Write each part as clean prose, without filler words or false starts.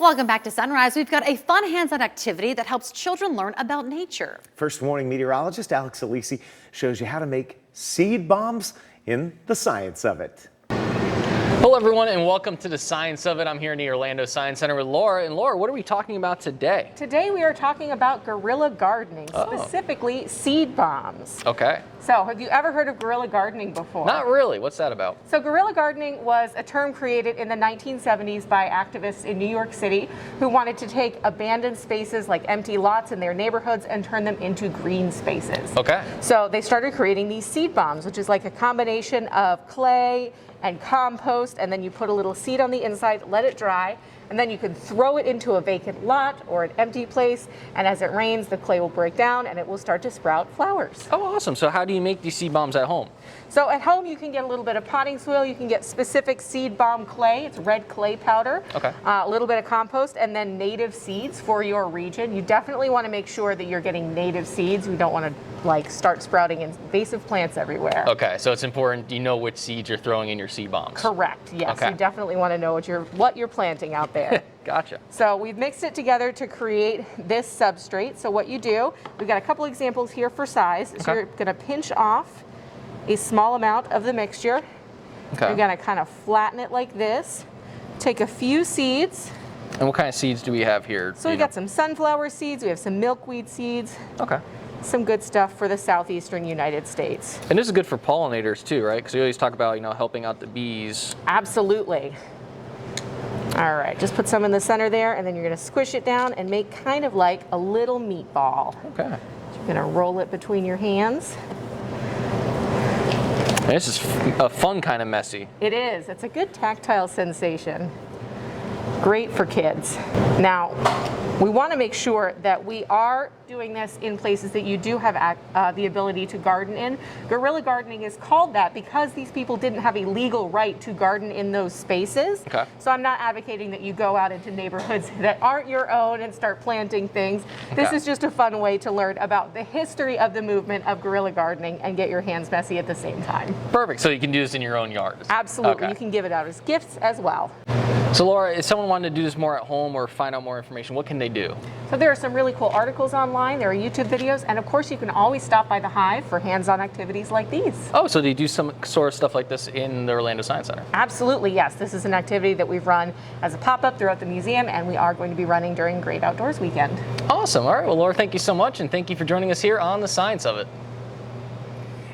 Welcome back to Sunrise. We've got a fun hands-on activity that helps children learn about nature. First Warning meteorologist Alex Alisi shows you how to make seed bombs in the science of it. Hello everyone and welcome to the Science of It. I'm here in the Orlando Science Center with Laura. And Laura, what are we talking about today? Today we are talking about guerrilla gardening, specifically seed bombs. Okay. So have you ever heard of guerrilla gardening before? Not really. What's that about? So guerrilla gardening was a term created in the 1970s by activists in New York City who wanted to take abandoned spaces like empty lots in their neighborhoods and turn them into green spaces. Okay. So they started creating these seed bombs, which is like a combination of clay and compost, and then you put a little seed on the inside, let it dry, and then you can throw it into a vacant lot or an empty place, and as it rains, the clay will break down and it will start to sprout flowers. Oh, awesome. So how do you make these seed bombs at home? So at home you can get a little bit of potting soil, you can get specific seed bomb clay, it's red clay powder, Okay. A little bit of compost, and then native seeds for your region. You definitely want to make sure that you're getting native seeds. We don't want to start sprouting invasive plants everywhere. Okay, so it's important you know which seeds you're throwing in your seed bombs. Correct, yes. Okay. You definitely want to know what you're planting out there. Gotcha. So we've mixed it together to create this substrate. So what you do, we've got a couple examples here for size. So you're going to pinch off a small amount of the mixture. Okay. You're going to kind of flatten it like this. Take a few seeds. And what kind of seeds do we have here? So we got some sunflower seeds, we have some milkweed seeds. Okay. Some good stuff for the southeastern United States. And this is good for pollinators too, right? Because we always talk about, helping out the bees. Absolutely. All right, just put some in the center there, and then you're going to squish it down and make kind of like a little meatball. Okay. You're going to roll it between your hands. And this is a fun kind of messy. It is. It's a good tactile sensation. Great for kids. Now, we want to make sure that we are doing this in places that you do have the ability to garden in. Guerrilla gardening is called that because these people didn't have a legal right to garden in those spaces. Okay. So I'm not advocating that you go out into neighborhoods that aren't your own and start planting things. Okay. This is just a fun way to learn about the history of the movement of guerrilla gardening and get your hands messy at the same time. Perfect. So you can do this in your own yard. Absolutely. Okay. You can give it out as gifts as well. So Laura, if someone wanted to do this more at home or find out more information, what can they do? So there are some really cool articles online, there are YouTube videos, and of course you can always stop by the Hive for hands-on activities like these. Oh, so they do some sort of stuff like this in the Orlando Science Center? Absolutely, yes. This is an activity that we've run as a pop-up throughout the museum, and we are going to be running during Great Outdoors Weekend. Awesome. All right. Well, Laura, thank you so much, and thank you for joining us here on the Science of It.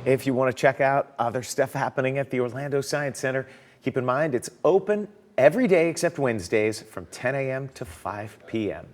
If you want to check out other stuff happening at the Orlando Science Center, keep in mind it's open every day except Wednesdays from 10 a.m. to 5 p.m.